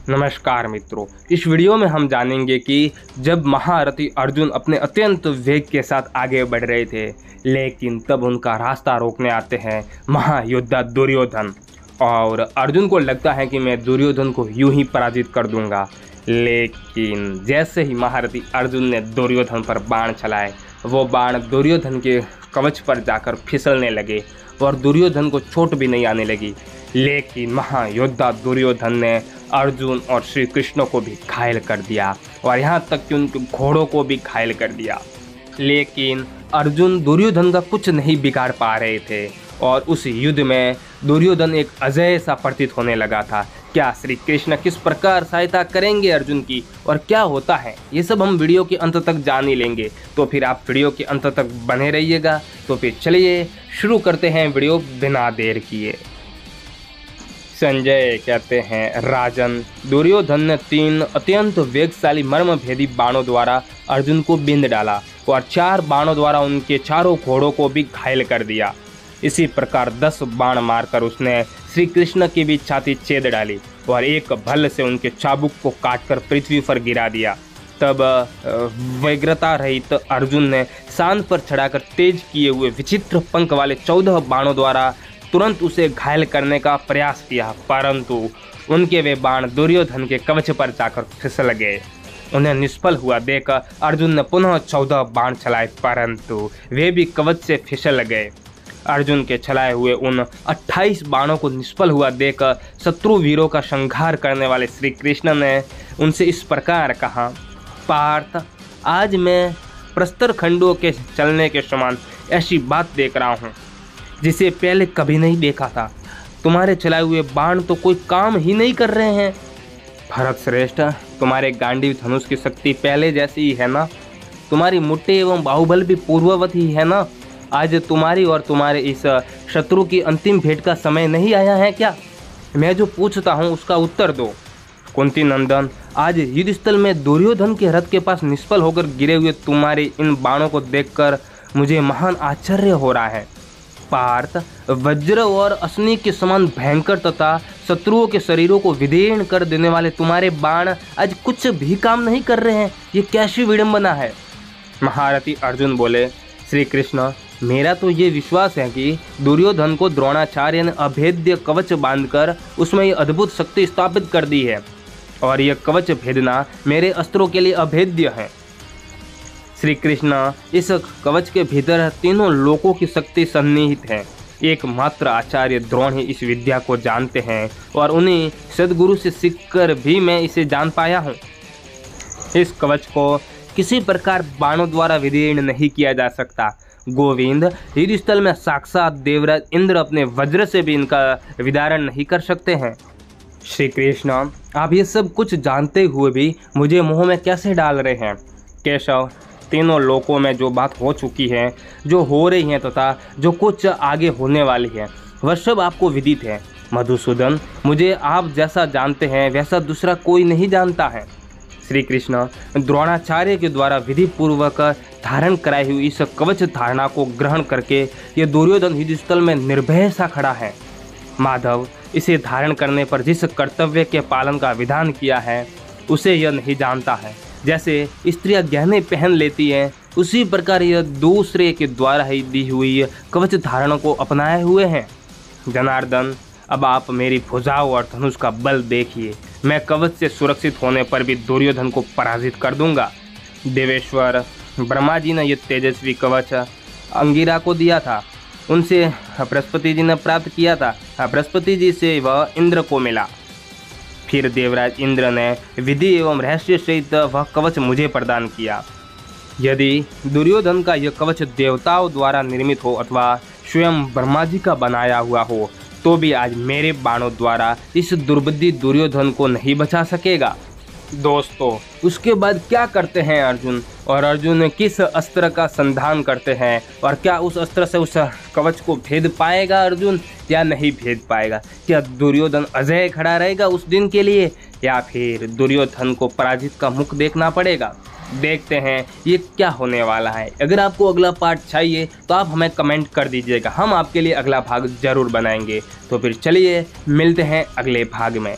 नमस्कार मित्रों, इस वीडियो में हम जानेंगे कि जब महारथी अर्जुन अपने अत्यंत वेग के साथ आगे बढ़ रहे थे, लेकिन तब उनका रास्ता रोकने आते हैं महायोद्धा दुर्योधन। और अर्जुन को लगता है कि मैं दुर्योधन को यूं ही पराजित कर दूंगा, लेकिन जैसे ही महारथी अर्जुन ने दुर्योधन पर बाण चलाए, वो बाण दुर्योधन के कवच पर जाकर फिसलने लगे और दुर्योधन को चोट भी नहीं आने लगी। लेकिन महायोद्धा दुर्योधन ने अर्जुन और श्री कृष्ण को भी घायल कर दिया और यहाँ तक कि उनके घोड़ों को भी घायल कर दिया। लेकिन अर्जुन दुर्योधन का कुछ नहीं बिगाड़ पा रहे थे और उस युद्ध में दुर्योधन एक अजय सा प्रतीत होने लगा था। क्या श्री कृष्ण किस प्रकार सहायता करेंगे अर्जुन की और क्या होता है, ये सब हम वीडियो के अंत तक जान ही लेंगे। तो फिर आप वीडियो के अंत तक बने रहिएगा। तो फिर चलिए शुरू करते हैं वीडियो बिना देर किए। संजय कहते हैं, राजन, दुर्योधन ने 3 अत्यंत वेगशाली मर्मभेदी बाणों द्वारा अर्जुन को बिंद डाला और 4 बाणों द्वारा उनके चारों घोड़ों को भी घायल कर दिया। इसी प्रकार 10 बाण मारकर उसने श्री कृष्ण की भी छाती छेद डाली और एक भल्ल से उनके चाबुक को काटकर पृथ्वी पर गिरा दिया। तब व्यग्रता रहित अर्जुन ने सांड पर चढ़ाकर तेज किए हुए विचित्र पंख वाले 14 बाणों द्वारा तुरंत उसे घायल करने का प्रयास किया, परंतु उनके वे बाण दुर्योधन के कवच पर जाकर फिसल गए। उन्हें निष्फल हुआ देख अर्जुन ने पुनः 14 बाण चलाए, परंतु वे भी कवच से फिसल गए। अर्जुन के चलाए हुए उन 28 बाणों को निष्फल हुआ देख शत्रु वीरों का संहार करने वाले श्री कृष्ण ने उनसे इस प्रकार कहा, पार्थ, आज मैं प्रस्तर खंडों के चलने के समान ऐसी बात देख रहा हूँ जिसे पहले कभी नहीं देखा था। तुम्हारे चलाए हुए बाण तो कोई काम ही नहीं कर रहे हैं। भरत श्रेष्ठ, तुम्हारे गांडीव धनुष की शक्ति पहले जैसी ही है ना? तुम्हारी मुट्ठी एवं बाहुबल भी पूर्ववत ही है ना? आज तुम्हारी और तुम्हारे इस शत्रु की अंतिम भेंट का समय नहीं आया है क्या? मैं जो पूछता हूँ उसका उत्तर दो। कुंती नंदन, आज युद्धस्थल में दुर्योधन के रथ के पास निष्फल होकर गिरे हुए तुम्हारे इन बाणों को देखकर मुझे महान आश्चर्य हो रहा है। पार्थ, वज्र और अश्नि के समान भयंकर तथा शत्रुओं के शरीरों को विदीर्ण कर देने वाले तुम्हारे बाण आज कुछ भी काम नहीं कर रहे हैं। ये कैसी विडंबना है? महारथी अर्जुन बोले, श्री कृष्ण, मेरा तो ये विश्वास है कि दुर्योधन को द्रोणाचार्य ने अभेद्य कवच बांधकर उसमें ये अद्भुत शक्ति स्थापित कर दी है और यह कवच भेदना मेरे अस्त्रों के लिए अभेद्य है। श्री कृष्ण, इस कवच के भीतर तीनों लोकों की शक्ति सन्निहित है। एकमात्र आचार्य द्रोण ही इस विद्या को जानते हैं और उन्हीं सदगुरु से सीखकर भी मैं इसे जान पाया हूँ। इस कवच को किसी प्रकार बाणों द्वारा विदीर्ण नहीं किया जा सकता। गोविंद, युद्धस्थल में साक्षात देवराज इंद्र अपने वज्र से भी इनका विदारण नहीं कर सकते हैं। श्री कृष्ण, आप ये सब कुछ जानते हुए भी मुझे मुँह में कैसे डाल रहे हैं? केशव, तीनों लोकों में जो बात हो चुकी है, जो हो रही है तथा जो कुछ आगे होने वाली है, वह सब आपको विदित है। मधुसूदन, मुझे आप जैसा जानते हैं वैसा दूसरा कोई नहीं जानता है। श्री कृष्ण, द्रोणाचार्य के द्वारा विधि पूर्वक धारण कराई हुई इस कवच धारणा को ग्रहण करके ये दुर्योधन युद्धस्थल में निर्भय सा खड़ा है। माधव, इसे धारण करने पर जिस कर्तव्य के पालन का विधान किया है उसे यह नहीं जानता है। जैसे स्त्रियां गहने पहन लेती हैं, उसी प्रकार यह दूसरे के द्वारा ही दी हुई कवच धारणों को अपनाए हुए हैं। जनार्दन, अब आप मेरी भुजाओं और धनुष का बल देखिए। मैं कवच से सुरक्षित होने पर भी दुर्योधन को पराजित कर दूंगा। देवेश्वर, ब्रह्मा जी ने यह तेजस्वी कवच अंगिरा को दिया था, उनसे बृहस्पति जी ने प्राप्त किया था, बृहस्पति जी से वह इंद्र को मिला। फिर देवराज इंद्र ने विधि एवं रहस्य सहित वह कवच मुझे प्रदान किया। यदि दुर्योधन का यह कवच देवताओं द्वारा निर्मित हो अथवा स्वयं ब्रह्मा जी का बनाया हुआ हो, तो भी आज मेरे बाणों द्वारा इस दुर्बुद्धि दुर्योधन को नहीं बचा सकेगा। दोस्तों, उसके बाद क्या करते हैं अर्जुन, और अर्जुन किस अस्त्र का संधान करते हैं और क्या उस अस्त्र से उस कवच को भेद पाएगा अर्जुन या नहीं भेद पाएगा? क्या दुर्योधन अजय खड़ा रहेगा उस दिन के लिए या फिर दुर्योधन को पराजित का मुख देखना पड़ेगा? देखते हैं ये क्या होने वाला है। अगर आपको अगला पार्ट चाहिए तो आप हमें कमेंट कर दीजिएगा, हम आपके लिए अगला भाग जरूर बनाएंगे। तो फिर चलिए मिलते हैं अगले भाग में।